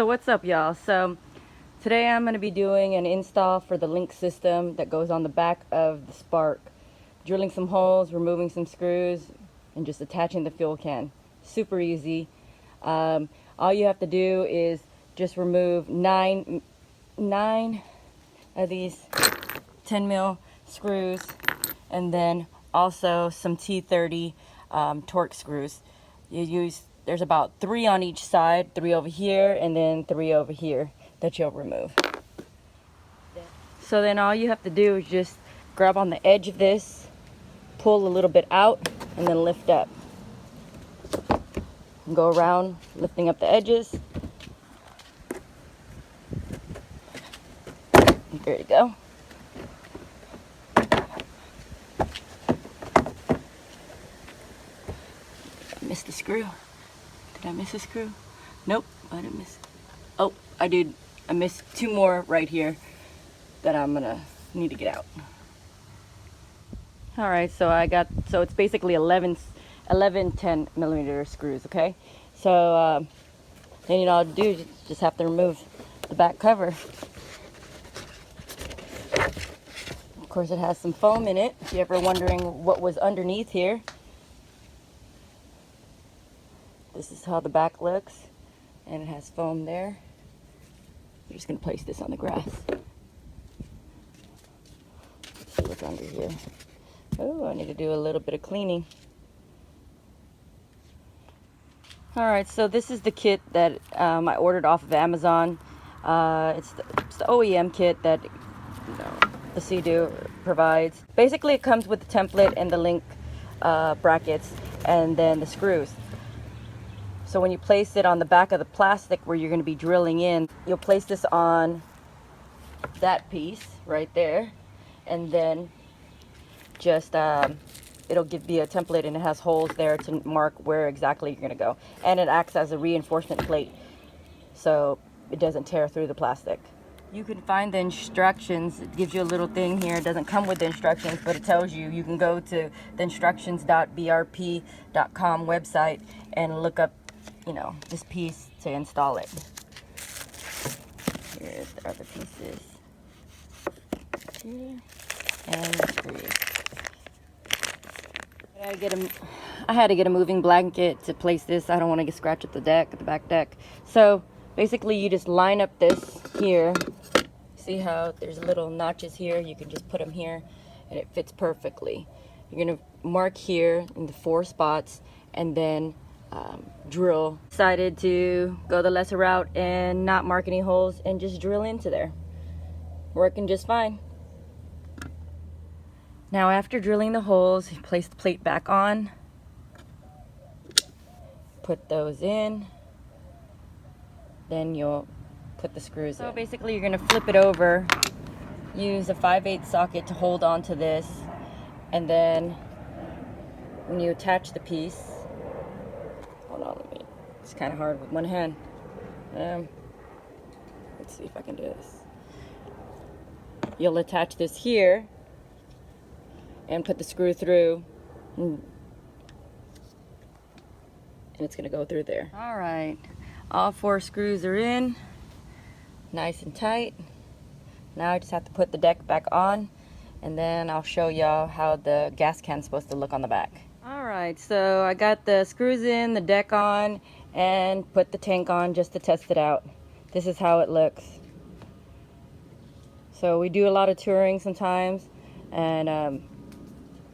So what's up, y'all? So today I'm going to be doing an install for the LinQ system that goes on the back of the Spark. Drilling some holes, removing some screws, and just attaching the fuel can. Super easy. All you have to do is just remove nine of these 10 mil screws, and then also some T30 torque screws. There's about 3 on each side, 3 over here, and then 3 over here that you'll remove. So then all you have to do is just grab on the edge of this, pull a little bit out, and then lift up. And go around lifting up the edges. There you go. I missed the screw. Did I miss a screw? Nope, I didn't miss. Oh, I did. I missed 2 more right here that I'm gonna need to get out. All right, so it's basically 11 10 millimeter screws, okay? So then all you do is just have to remove the back cover. Of course, it has some foam in it, if you're ever wondering what was underneath here. This is how the back looks, and it has foam there. I'm just gonna place this on the grass. Let's see what's under here. Oh, I need to do a little bit of cleaning. Alright, so this is the kit that I ordered off of Amazon. It's the OEM kit that the Seadoo provides. Basically, it comes with the template and the LinQ brackets, and then the screws. So when you place it on the back of the plastic where you're going to be drilling in, you'll place this on that piece right there, and then just it'll give you a template, and it has holes there to mark where exactly you're going to go, and it acts as a reinforcement plate so it doesn't tear through the plastic. You can find the instructions. It gives you a little thing here. It doesn't come with the instructions, but it tells you. You can go to the instructions.brp.com website and look up, this piece to install it. Here's the other pieces. Here. And the screws. I had to get a moving blanket to place this. I don't want to get scratched at the back deck. So basically, you just line up this here. See how there's little notches here? You can just put them here, and it fits perfectly. You're gonna mark here in the 4 spots, and then drill. Decided to go the lesser route and not mark any holes and just drill into there. Working just fine. Now after drilling the holes, you place the plate back on. Put those in. Then you'll put the screws in. So basically you're going to flip it over. Use a 5/8 socket to hold on to this. And then when you attach the piece, hold on, it's kind of hard with one hand. Let's see if I can do this. You'll attach this here and put the screw through, and it's going to go through there. All right, all 4 screws are in, nice and tight. Now I just have to put the deck back on, and then I'll show y'all how the gas can's supposed to look on the back. All right, so I got the screws in, the deck on, and put the tank on just to test it out. This is how it looks. So we do a lot of touring sometimes, and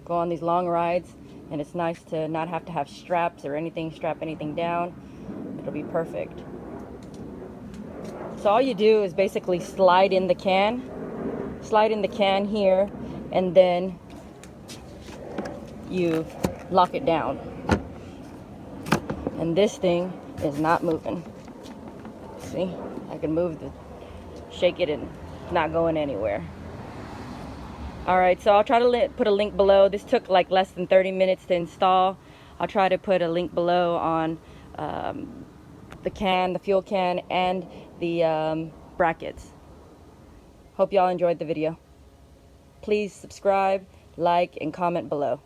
go on these long rides, and it's nice to not have to have straps or anything, strap anything down. It'll be perfect. So all you do is basically slide in the can here, and then you lock it down. And this thing is not moving. See, I can shake it, and it's not going anywhere. Alright, so I'll try to put a link below. This took like less than 30 minutes to install. I'll try to put a link below on the fuel can, and the brackets. Hope y'all enjoyed the video. Please subscribe, like, and comment below.